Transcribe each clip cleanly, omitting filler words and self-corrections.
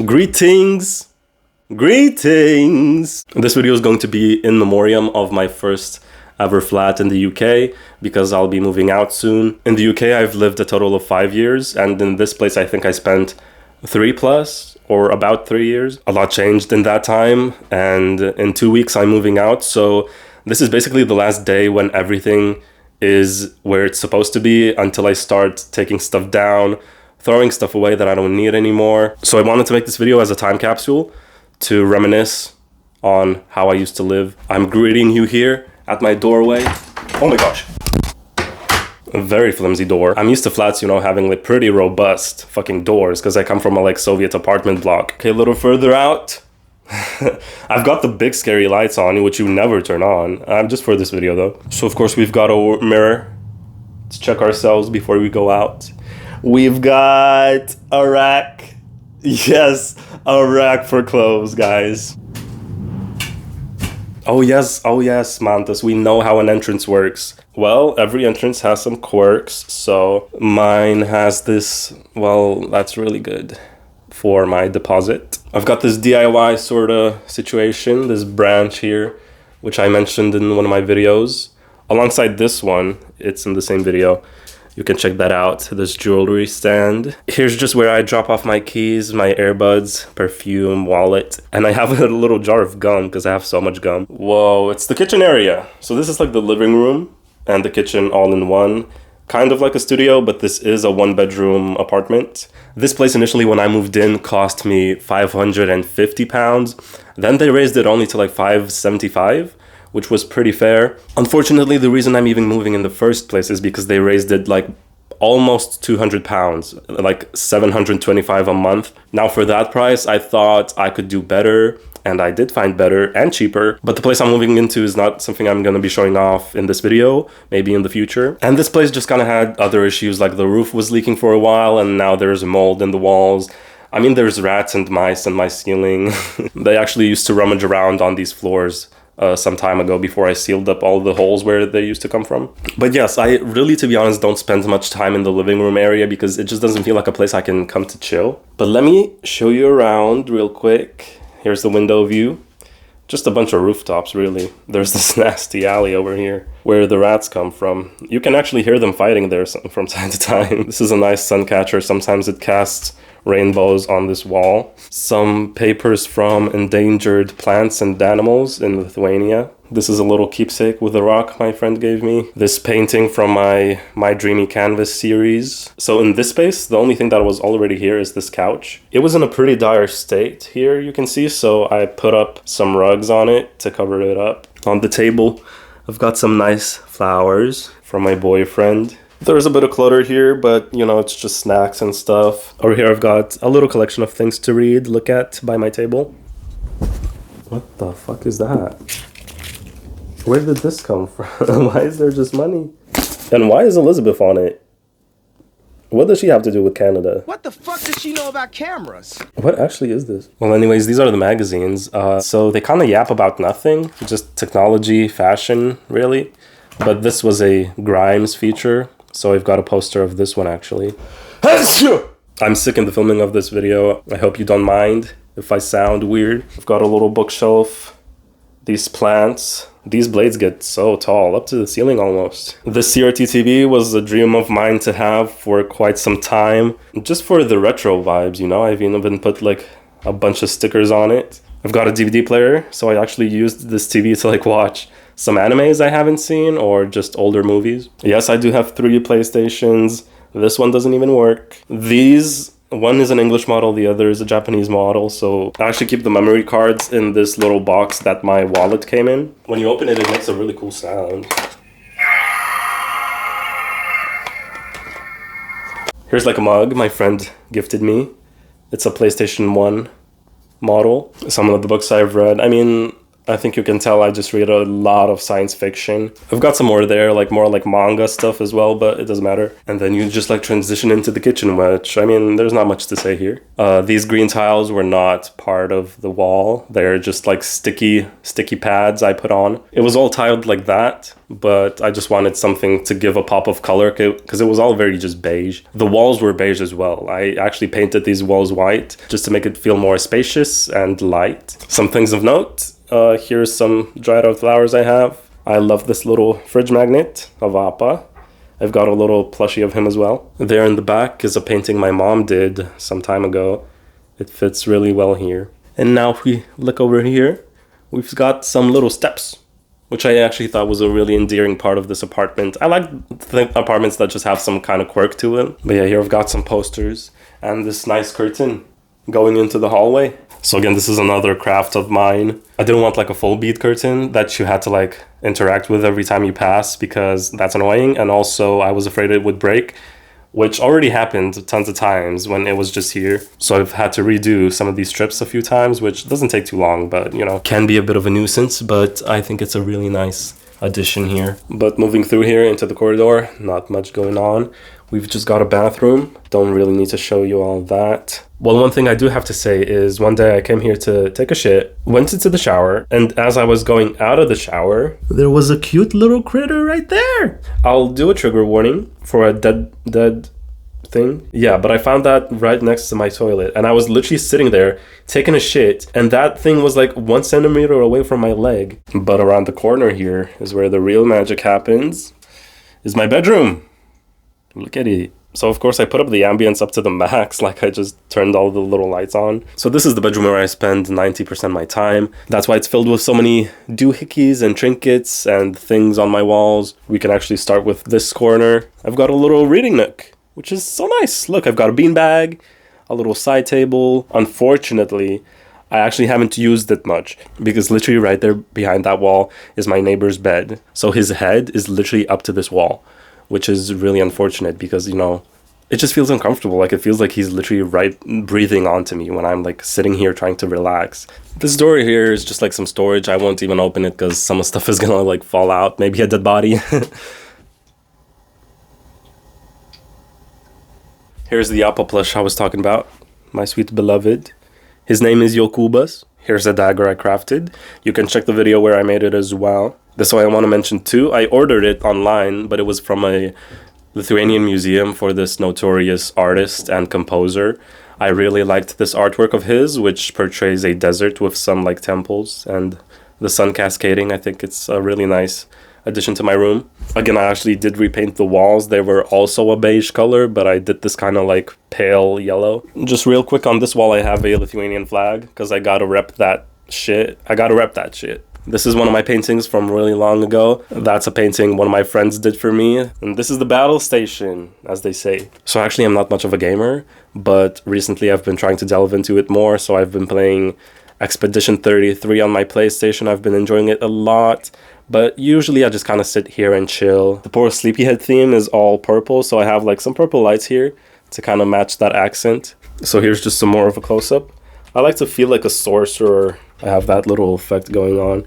Greetings! Greetings! This video is going to be in memoriam of my first ever flat in the UK because I'll be moving out soon. In the UK, I've lived a total of 5 years, and in this place, I think I spent 3+ or about 3 years. A lot changed in that time, and in 2 weeks, I'm moving out. So this is basically the last day when everything is where it's supposed to be until I start taking stuff down, throwing stuff away that I don't need anymore. So I wanted to make this video as a time capsule to reminisce on how I used to live. I'm greeting you here at my doorway. Oh my gosh. A very flimsy door. I'm used to flats, you know, having like pretty robust fucking doors because I come from a like Soviet apartment block. Okay, a little further out. I've got the big scary lights on, which you never turn on. Just for this video though. So of course we've got a mirror to check ourselves before we go out. We've got a rack. Yes, a rack for clothes, guys. Oh yes, Mantas, we know how an entrance works. Well, every entrance has some quirks, so mine has this, well, that's really good for my deposit. I've got this DIY sort of situation, this branch here, which I mentioned in one of my videos. Alongside this one, it's in the same video. You can check that out, this jewelry stand. Here's just where I drop off my keys, my earbuds, perfume, wallet, and I have a little jar of gum because I have so much gum. Whoa, it's the kitchen area. So this is like the living room and the kitchen all in one. Kind of like a studio, but this is a 1-bedroom apartment. This place initially when I moved in cost me £550. Then they raised it only to like $575. Which was pretty fair. Unfortunately, the reason I'm even moving in the first place is because they raised it like almost £200, like $725 a month. Now for that price, I thought I could do better, and I did find better and cheaper. But the place I'm moving into is not something I'm gonna be showing off in this video, maybe in the future. And this place just kind of had other issues, like the roof was leaking for a while, and now there's mold in the walls. I mean, there's rats and mice in my ceiling. They actually used to rummage around on these floors some time ago before I sealed up all the holes where they used to come from. But yes, I really, to be honest, don't spend much time in the living room area because it just doesn't feel like a place I can come to chill. But let me show you around real quick. Here's the window view. Just a bunch of rooftops, really. There's this nasty alley over here where the rats come from. You can actually hear them fighting there from time to time. This is a nice sun catcher. Sometimes it casts rainbows on this wall. Some papers from endangered plants and animals in Lithuania. This is a little keepsake with a rock my friend gave me. This painting from my Dreamy Canvas series. So in this space, the only thing that was already here is this couch. It was in a pretty dire state here, you can see, so I put up some rugs on it to cover it up. On the table, I've got some nice flowers from my boyfriend. There's a bit of clutter here, but you know, it's just snacks and stuff. Over here I've got a little collection of things to read, look at by my table. What the fuck is that? Where did this come from? Why is there just money? And why is Elizabeth on it? What does she have to do with Canada? What the fuck does she know about cameras? What actually is this? Well, anyways, these are the magazines. So they kind of yap about nothing, just technology, fashion, really. But this was a Grimes feature. So I've got a poster of this one actually. I'm sick in the filming of this video. I hope you don't mind if I sound weird. I've got a little bookshelf. These plants. These blades get so tall, up to the ceiling almost. This CRT TV was a dream of mine to have for quite some time. Just for the retro vibes, you know? I've even put like a bunch of stickers on it. I've got a DVD player, so I actually used this TV to like watch some animes I haven't seen or just older movies. Yes, I do have 3 PlayStations. This one doesn't even work. One is an English model, the other is a Japanese model. So I actually keep the memory cards in this little box that my wallet came in. When you open it, it makes a really cool sound. Here's like a mug my friend gifted me. It's a PlayStation 1 model. Some of the books I've read. I mean, I think you can tell I just read a lot of science fiction. I've got some more there, like more like manga stuff as well, but it doesn't matter. And then you just like transition into the kitchen, which, I mean, there's not much to say here. These green tiles were not part of the wall. They're just like sticky pads I put on. It was all tiled like that, but I just wanted something to give a pop of color because it was all very just beige. The walls were beige as well. I actually painted these walls white just to make it feel more spacious and light. Some things of note. Here's some dried out flowers I have. I love this little fridge magnet of Appa. I've got a little plushie of him as well. There in the back is a painting my mom did some time ago. It fits really well here. And now if we look over here, we've got some little steps, which I actually thought was a really endearing part of this apartment. I like apartments that just have some kind of quirk to it. But yeah, here I've got some posters and this nice curtain going into the hallway. So again, this is another craft of mine. I didn't want like a full bead curtain that you had to like interact with every time you pass because that's annoying. And also I was afraid it would break, which already happened tons of times when it was just here. So I've had to redo some of these strips a few times, which doesn't take too long, but you know, can be a bit of a nuisance, but I think it's a really nice addition here. But moving through here into the corridor, not much going on. We've just got a bathroom. Don't really need to show you all that. Well, one thing I do have to say is one day I came here to take a shit, went into the shower, and as I was going out of the shower, there was a cute little critter right there. I'll do a trigger warning for a dead thing. Yeah, but I found that right next to my toilet, and I was literally sitting there taking a shit, and that thing was like 1 centimeter away from my leg. But around the corner here is where the real magic happens, is my bedroom. Look at it. So of course I put up the ambience up to the max, like I just turned all the little lights on. So this is the bedroom where I spend 90% of my time. That's why it's filled with so many doohickeys and trinkets and things on my walls. We can actually start with this corner. I've got a little reading nook, which is so nice. Look, I've got a beanbag, a little side table. Unfortunately, I actually haven't used it much because literally right there behind that wall is my neighbor's bed. So his head is literally up to this wall, which is really unfortunate because, you know, it just feels uncomfortable. Like it feels like he's literally right breathing onto me when I'm like sitting here trying to relax. This door here is just like some storage. I won't even open it because some stuff is gonna like fall out. Maybe a dead body. Here's the Appa plush I was talking about. My sweet beloved. His name is Yokubas. Here's a dagger I crafted. You can check the video where I made it as well. This one I want to mention too. I ordered it online, but it was from a Lithuanian museum for this notorious artist and composer. I really liked this artwork of his, which portrays a desert with some like temples and the sun cascading. I think it's a really nice addition to my room. Again, I actually did repaint the walls. They were also a beige color, but I did this kind of like pale yellow. Just real quick on this wall, I have a Lithuanian flag because I gotta rep that shit. This is one of my paintings from really long ago. That's a painting one of my friends did for me. And this is the battle station, as they say. So actually, I'm not much of a gamer, but recently I've been trying to delve into it more. So I've been playing Expedition 33 on my PlayStation. I've been enjoying it a lot. But usually I just kind of sit here and chill. The poor Sleepyhead theme is all purple, so I have like some purple lights here to kind of match that accent. So here's just some more of a close-up. I like to feel like a sorcerer. I have that little effect going on.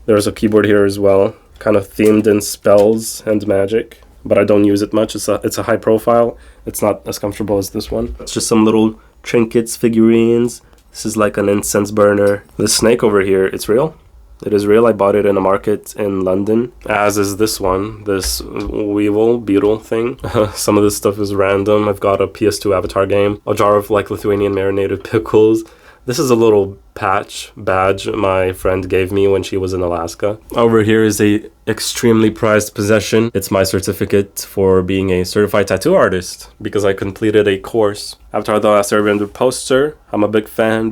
There's a keyboard here as well, kind of themed in spells and magic, but I don't use it much. It's a high profile. It's not as comfortable as this one. It's just some little trinkets, figurines. This is like an incense burner. This snake over here, it's real. It is real. I bought it in a market in London, as is this one, this weevil beetle thing. Some of this stuff is random. I've got a PS2 Avatar game, a jar of like Lithuanian marinated pickles. This is a little badge my friend gave me when she was in Alaska. Over here is a extremely prized possession. It's my certificate for being a certified tattoo artist because I completed a course. Avatar The Last Airbender poster. I'm a big fan.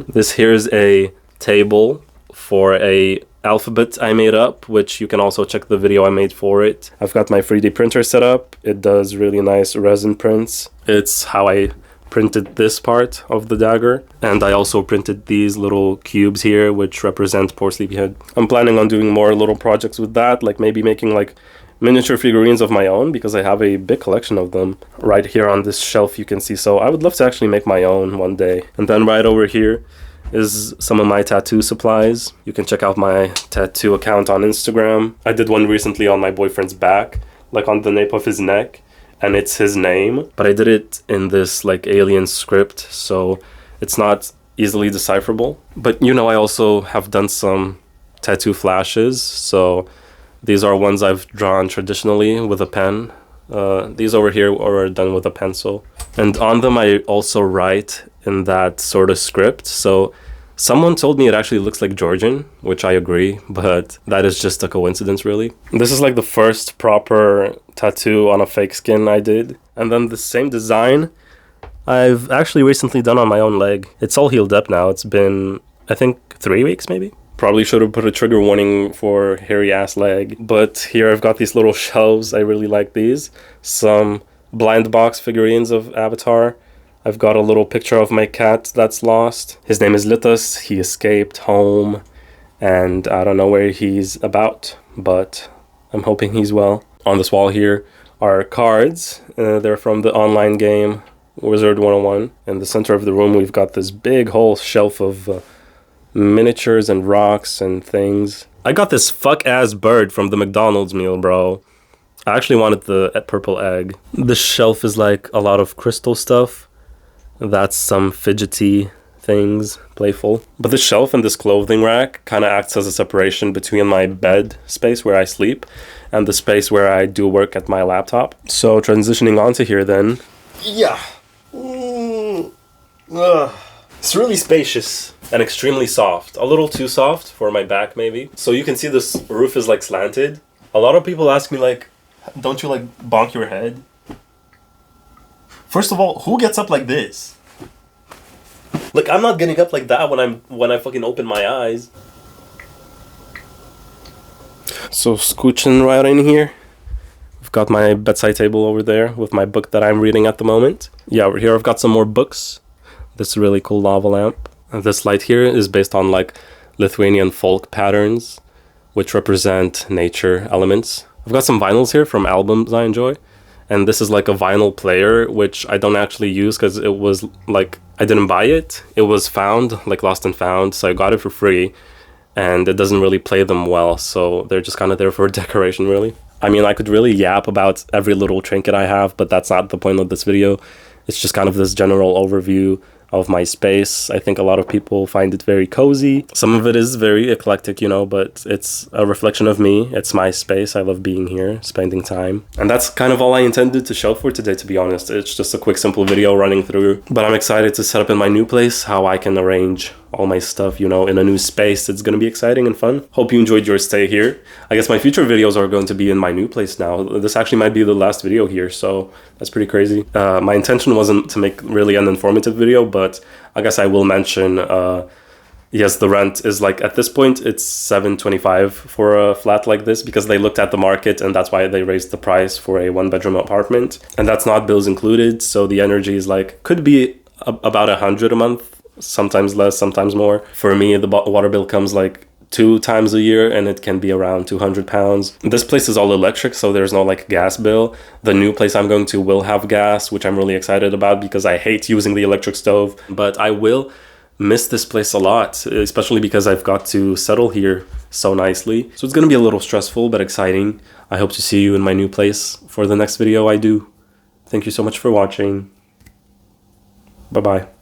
This here's a table for a alphabet I made up, which you can also check the video I made for it. I've got my 3D printer set up. It does really nice resin prints. It's how I printed this part of the dagger, and I also printed these little cubes here which represent poor Sleepyhead. I'm planning on doing more little projects with that, like maybe making like miniature figurines of my own because I have a big collection of them right here on this shelf you can see. So I would love to actually make my own one day. And then right over here is some of my tattoo supplies. You can check out my tattoo account on Instagram. I did one recently on my boyfriend's back, like on the nape of his neck, and it's his name, but I did it in this like alien script, so it's not easily decipherable. But you know, I also have done some tattoo flashes, so these are ones I've drawn traditionally with a pen. These over here are done with a pencil, and on them I also write in that sort of script. So someone told me it actually looks like Georgian, which I agree, but that is just a coincidence really. This is like the first proper tattoo on a fake skin I did, and then the same design I've actually recently done on my own leg. It's all healed up now. It's been, I think, 3 weeks maybe. Probably should have put a trigger warning for hairy ass leg. But here I've got these little shelves. I really like these. Some blind box figurines of Avatar. I've got a little picture of my cat that's lost. His name is Litus. He escaped home and I don't know where he's about, but I'm hoping he's well. On this wall here are cards. They're from the online game Wizard 101. In the center of the room we've got this big whole shelf of miniatures and rocks and things. I got this fuck-ass bird from the McDonald's meal, bro. I actually wanted the purple egg. This shelf is like a lot of crystal stuff. That's some fidgety things, playful. But this shelf and this clothing rack kind of acts as a separation between my bed space where I sleep and the space where I do work at my laptop. So transitioning onto here then. Yeah. It's really spacious and extremely soft. A little too soft for my back maybe. So you can see this roof is like slanted. A lot of people ask me like, don't you like bonk your head? First of all, who gets up like this? Like, I'm not getting up like that when I fucking open my eyes. So scooching right in here. I've got my bedside table over there with my book that I'm reading at the moment. Yeah, over here I've got some more books. This really cool lava lamp. And this light here is based on like Lithuanian folk patterns, which represent nature elements. I've got some vinyls here from albums I enjoy. And this is like a vinyl player, which I don't actually use because it was like, I didn't buy it. It was found, like lost and found. So I got it for free and it doesn't really play them well. So they're just kind of there for decoration really. I mean, I could really yap about every little trinket I have, but that's not the point of this video. It's just kind of this general overview of my space. I think a lot of people find it very cozy. Some of it is very eclectic, you know, but it's a reflection of me. It's my space. I love being here, spending time. And that's kind of all I intended to show for today, to be honest. It's just a quick, simple video running through. But I'm excited to set up in my new place, how I can arrange all my stuff, you know, in a new space. It's going to be exciting and fun. Hope you enjoyed your stay here. I guess my future videos are going to be in my new place now. This actually might be the last video here, so that's pretty crazy. My intention wasn't to make really an informative video, but I guess I will mention, yes, the rent is like, at this point, it's $725 for a flat like this because they looked at the market and that's why they raised the price for a 1-bedroom apartment. And that's not bills included, so the energy is like, could be about $100 a month. Sometimes less, sometimes more. For me, the water bill comes like 2 times a year and it can be around £200. This place is all electric, so there's no like gas bill. The new place I'm going to will have gas, which I'm really excited about because I hate using the electric stove. But I will miss this place a lot, especially because I've got to settle here so nicely. So it's going to be a little stressful, but exciting. I hope to see you in my new place for the next video I do. Thank you so much for watching. Bye-bye.